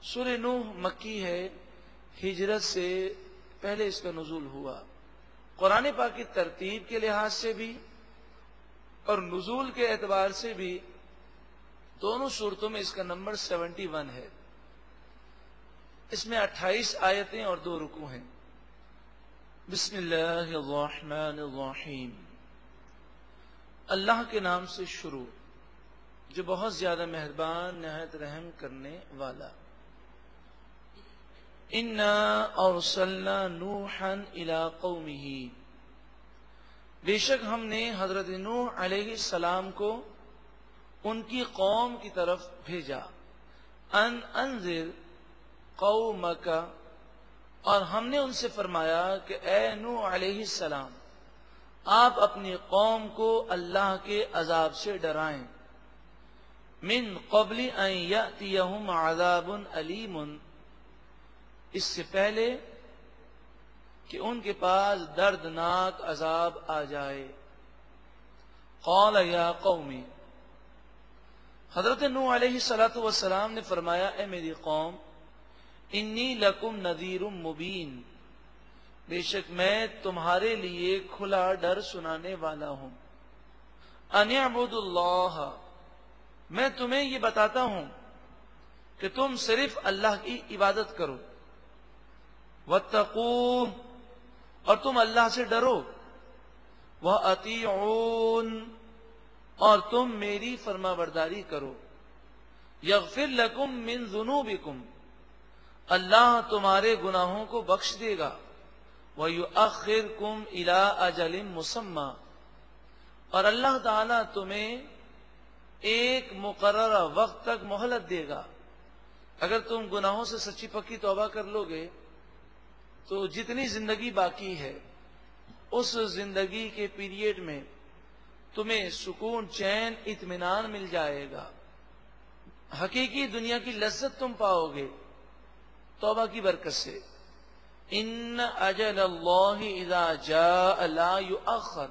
سورہ نوح مکی ہے، ہجرت سے پہلے اس کا نزول ہوا۔ قرآن پاک کی ترتیب کے لحاظ سے بھی اور نزول کے اعتبار سے بھی دونوں صورتوں میں اس کا نمبر 71 ہے۔ اس میں 28 آیتیں اور 2 رکوع ہیں۔ بسم اللہ الرحمن الرحیم، اللہ کے نام سے شروع جو بہت زیادہ مہربان نہایت رحم کرنے والا۔ انا ارسلنا نوحا الی قومہ، بے شک ہم نے حضرت نوح علیہ السلام کو ان کی قوم کی طرف بھیجا۔ ان انذر قومک، اور ہم نے ان سے فرمایا کہ اے نوح علیہ السلام آپ اپنی قوم کو اللہ کے عذاب سے ڈرائیں۔ من قبل ان یأتیہم عذاب علیم، اس سے پہلے کہ ان کے پاس دردناک عذاب آ جائے۔ قال یا قومی، حضرت نوح علیہ السلام نے فرمایا اے میری قوم، انی لکم نذیر مبین، بے شک میں تمہارے لیے کھلا ڈر سنانے والا ہوں۔ ان اعبدوا اللہ، میں تمہیں یہ بتاتا ہوں کہ تم صرف اللہ کی عبادت کرو۔ واتقوہ، اور تم اللہ سے ڈرو۔ وَأَطِیعُونِ، اور تم میری فرما برداری کرو۔ یغفر لکم من ذنوبکم، اللہ تمہارے گناہوں کو بخش دے گا۔ وَيُؤَخِّرْكُمْ إِلَىٰ أَجَلٍ مُّسَمًّى، اور اللہ تعالیٰ تمہیں ایک مقررہ وقت تک مہلت دے گا۔ اگر تم گناہوں سے سچی پکی توبہ کر لو گے تو جتنی زندگی باقی ہے اس زندگی کے پیریڈ میں تمہیں سکون، چین، اطمینان مل جائے گا، حقیقی دنیا کی لذت تم پاؤ گے توبہ کی برکت سے۔ ان اجل اللہ اذا جاء لا یؤخر،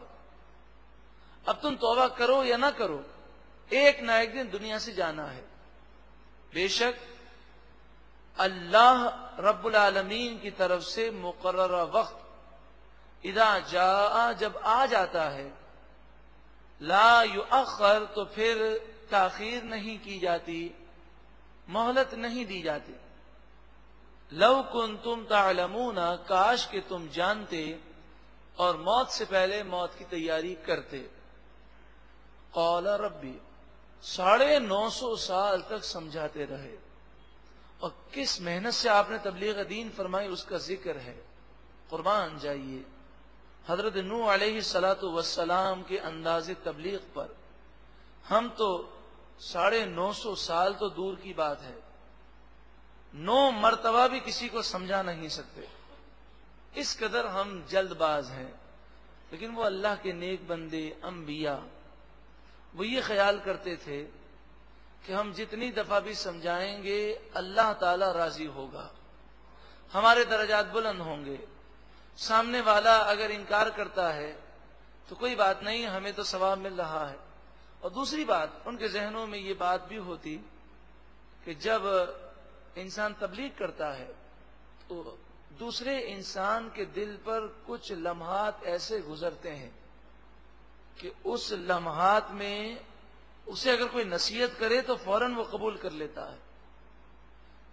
اب تم توبہ کرو یا نہ کرو ایک نہ ایک دن دنیا سے جانا ہے۔ بے شک اللہ رب العالمین کی طرف سے مقررہ وقت اذا جاء، جب آ جاتا ہے، لا یؤخر، تو پھر تاخیر نہیں کی جاتی، مہلت نہیں دی جاتی۔ لو کنتم تعلمون، کاش کہ تم جانتے اور موت سے پہلے موت کی تیاری کرتے۔ قال ربی، 950 سال تک سمجھاتے رہے، اور کس محنت سے آپ نے تبلیغ دین فرمائی اس کا ذکر ہے۔ قربان جائیے حضرت نوح علیہ السلام کے انداز تبلیغ پر۔ ہم تو 950 سال تو دور کی بات ہے، 9 مرتبہ بھی کسی کو سمجھا نہیں سکتے، اس قدر ہم جلد باز ہیں۔ لیکن وہ اللہ کے نیک بندے انبیاء، وہ یہ خیال کرتے تھے کہ ہم جتنی دفعہ بھی سمجھائیں گے اللہ تعالی راضی ہوگا، ہمارے درجات بلند ہوں گے۔ سامنے والا اگر انکار کرتا ہے تو کوئی بات نہیں، ہمیں تو ثواب مل رہا ہے۔ اور دوسری بات، ان کے ذہنوں میں یہ بات بھی ہوتی کہ جب انسان تبلیغ کرتا ہے تو دوسرے انسان کے دل پر کچھ لمحات ایسے گزرتے ہیں کہ اس لمحات میں اسے اگر کوئی نصیحت کرے تو فوراً وہ قبول کر لیتا ہے۔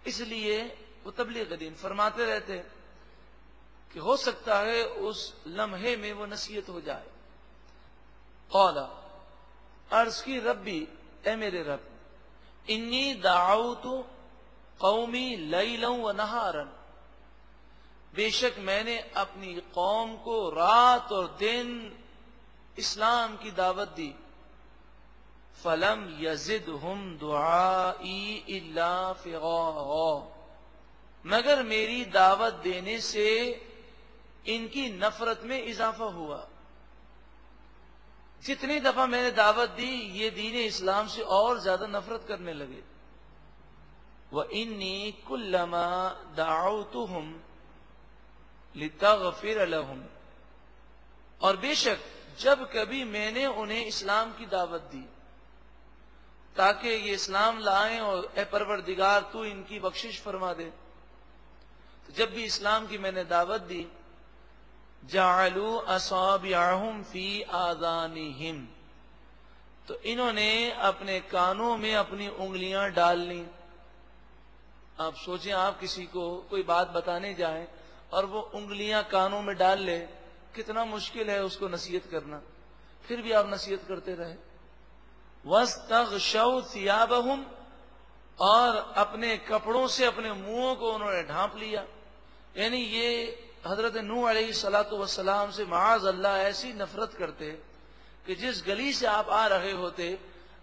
اس لیے وہ تبلیغ دین فرماتے رہتے کہ ہو سکتا ہے اس لمحے میں وہ نصیحت ہو جائے۔ قال، عرض کی ربی، اے میرے رب، انی دعوت قومی لیلا و نہارا، بے شک میں نے اپنی قوم کو رات اور دن اسلام کی دعوت دی۔ فلم یزدہم دعائی الا فرارا، مگر میری دعوت دینے سے ان کی نفرت میں اضافہ ہوا۔ جتنی دفعہ میں نے دعوت دی یہ دین اسلام سے اور زیادہ نفرت کرنے لگے۔ وَإِنِّي كُلَّمَا دَعَوْتُهُمْ لِتَغْفِرَ لَهُمْ، اور بے شک جب کبھی میں نے انہیں اسلام کی دعوت دی تاکہ یہ اسلام لائیں اور اے پروردگار تو ان کی بخشش فرما دے۔ تو جب بھی اسلام کی میں نے دعوت دی، جعلوا اصابعهم فی آذانہم، تو انہوں نے اپنے کانوں میں اپنی انگلیاں ڈال لیں۔ آپ سوچیں، آپ کسی کو کوئی بات بتانے جائیں اور وہ انگلیاں کانوں میں ڈال لے، کتنا مشکل ہے اس کو نصیحت کرنا، پھر بھی آپ نصیحت کرتے رہے۔ وَاسْتَغْشَوْا ثِيَابَهُمْ، اور اپنے کپڑوں سے اپنے منہوں کو انہوں نے ڈھانپ لیا۔ یعنی یہ حضرت نوح علیہ الصلوۃ والسلام سے معاذ اللہ ایسی نفرت کرتے کہ جس گلی سے آپ آ رہے ہوتے،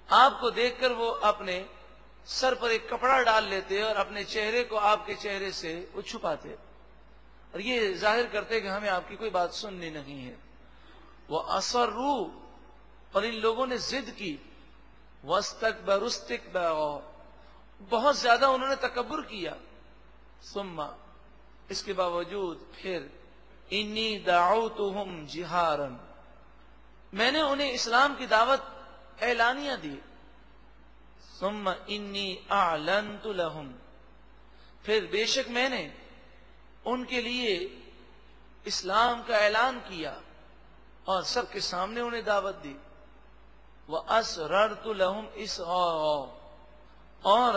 آپ کو دیکھ کر وہ اپنے سر پر ایک کپڑا ڈال لیتے اور اپنے چہرے کو آپ کے چہرے سے وہ چھپاتے، اور یہ ظاہر کرتے کہ ہمیں آپ کی کوئی بات سننی نہیں ہے۔ وہ اصروا، اور ان لوگوں نے ضد کی، واستکبروا استکبارا، بہت زیادہ انہوں نے تکبر کیا۔ ثم، اس کے باوجود پھر، انی دعوتہم جہارا، میں نے انہیں اسلام کی دعوت اعلانیہ دی۔ ثم انی اعلنت لہم، پھر بے شک میں نے ان کے لیے اسلام کا اعلان کیا اور سب کے سامنے انہیں دعوت دی۔ وَأَسْرَرْتُ لَهُمْ إِسْرَارًا، اور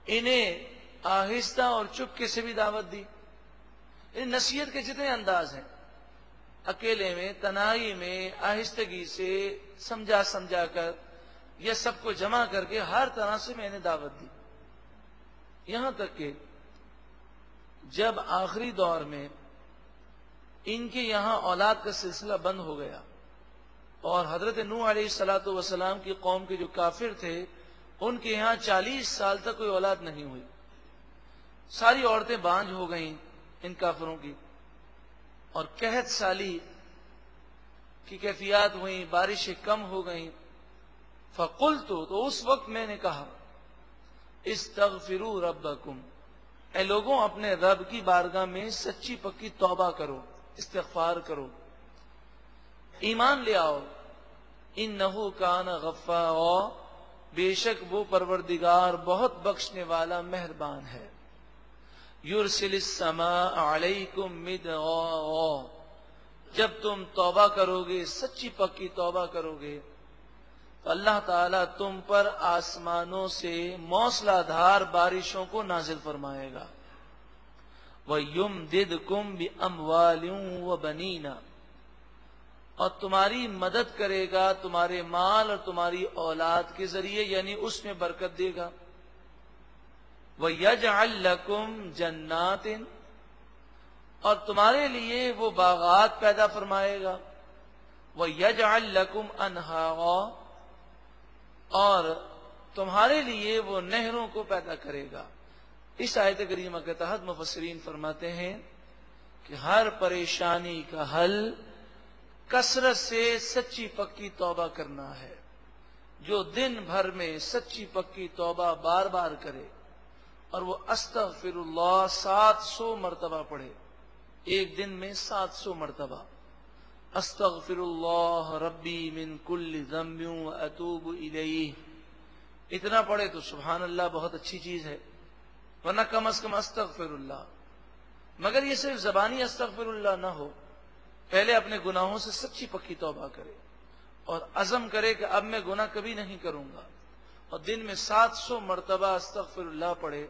انہیں آہستہ اور چپکے سے بھی دعوت دی۔ ان نصیحت کے جتنے انداز ہیں، اکیلے میں، تنہائی میں، آہستگی سے، سمجھا کر، یہ سب کو جمع کر کے ہر طرح سے میں نے دعوت دی۔ یہاں تک کہ جب آخری دور میں ان کے یہاں اولاد کا سلسلہ بند ہو گیا اور حضرت نوح علیہ الصلوۃ والسلام کی قوم کے جو کافر تھے ان کے یہاں 40 سال تک کوئی اولاد نہیں ہوئی، ساری عورتیں بانجھ ہو گئیں ان کافروں کی، اور قحط سالی کی کیفیات ہوئیں، بارشیں کم ہو گئیں۔ فقلت، تو اس وقت میں نے کہا، استغفروا ربکم، اے لوگوں اپنے رب کی بارگاہ میں سچی پکی توبہ کرو، استغفار کرو، ایمان لے آؤ۔ انہ کان غفارا، بے شک وہ پروردگار بہت بخشنے والا مہربان ہے۔ یرسل السماء علیکم مدرارا، جب تم توبہ کرو گے، سچی پکی توبہ کرو گے، تو اللہ تعالیٰ تم پر آسمانوں سے موسلا دھار بارشوں کو نازل فرمائے گا۔ وَيُمْدِدْكُمْ بِأَمْوَالٍ وَبَنِينَ، اور تمہاری مدد کرے گا تمہارے مال اور تمہاری اولاد کے ذریعے، یعنی اس میں برکت دے گا۔ وَيَجْعَلْ لَكُمْ جَنَّاتٍ، اور تمہارے لیے وہ باغات پیدا فرمائے گا۔ وَيَجْعَلْ لَكُمْ أَنْهَارًا، اور تمہارے لیے وہ نہروں کو پیدا کرے گا۔ اس آیت کریمہ کے تحت مفسرین فرماتے ہیں کہ ہر پریشانی کا حل کثرت سے سچی پکی توبہ کرنا ہے۔ جو دن بھر میں سچی پکی توبہ بار بار کرے اور وہ استغفر اللہ 700 مرتبہ پڑھے، ایک دن میں 700 مرتبہ، استغفر اللہ ربی من کل ذنب واتوب الیہ، اتنا پڑھے تو سبحان اللہ بہت اچھی چیز ہے، ورنہ کم از کم استغفر اللہ۔ مگر یہ صرف زبانی استغفر اللہ نہ ہو، پہلے اپنے گناہوں سے سچی پکی توبہ کرے اور عزم کرے کہ اب میں گناہ کبھی نہیں کروں گا، اور دن میں 700 مرتبہ استغفر اللہ پڑھے۔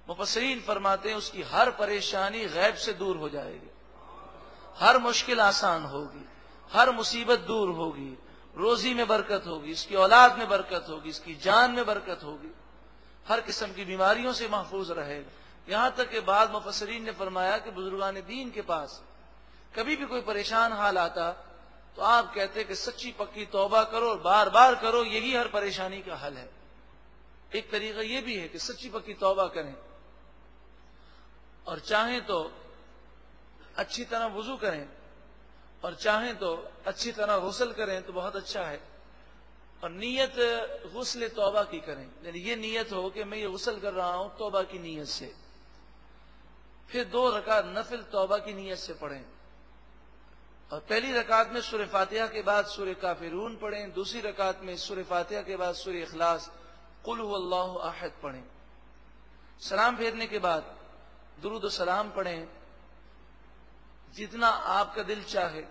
مفسرین فرماتے ہیں اس کی ہر پریشانی غیب سے دور ہو جائے گی، ہر مشکل آسان ہوگی، ہر مصیبت دور ہوگی، روزی میں برکت ہوگی، اس کی اولاد میں برکت ہوگی، اس کی جان میں برکت ہوگی، ہر قسم کی بیماریوں سے محفوظ رہے گا۔ یہاں تک کہ بعض مفسرین نے فرمایا کہ بزرگان دین کے پاس کبھی بھی کوئی پریشان حال آتا تو آپ کہتے کہ سچی پکی توبہ کرو اور بار بار کرو، یہی ہر پریشانی کا حل ہے۔ ایک طریقہ یہ بھی ہے کہ سچی پکی توبہ کریں، اور چاہیں تو اچھی طرح وضو کریں، اور چاہیں تو اچھی طرح غسل کریں تو بہت اچھا ہے، اور نیت غسل توبہ کی کریں، یعنی یہ نیت ہو کہ میں یہ غسل کر رہا ہوں توبہ کی نیت سے، پھر 2 رکعت نفل توبہ کی نیت سے پڑھیں، اور پہلی رکعت میں سورہ فاتحہ کے بعد سورہ کافرون پڑھیں، دوسری رکعت میں سورہ فاتحہ کے بعد سورہ اخلاص قل هو اللہ احد پڑھیں، سلام پھیرنے کے بعد درود و سلام پڑھیں، جتنا آپ کا دل چاہے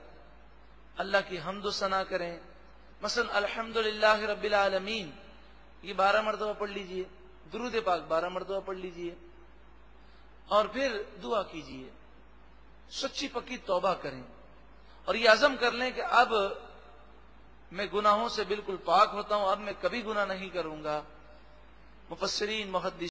اللہ کی حمد و ثنا کریں، مثلا الحمدللہ رب العالمین یہ 12 مرتبہ پڑھ لیجئے، درود پاک 12 مرتبہ پڑھ لیجئے، اور پھر دعا کیجئے، سچی پکی توبہ کریں، اور یہ عزم کر لیں کہ اب میں گناہوں سے بالکل پاک ہوتا ہوں، اب میں کبھی گناہ نہیں کروں گا۔ مفسرین محدثین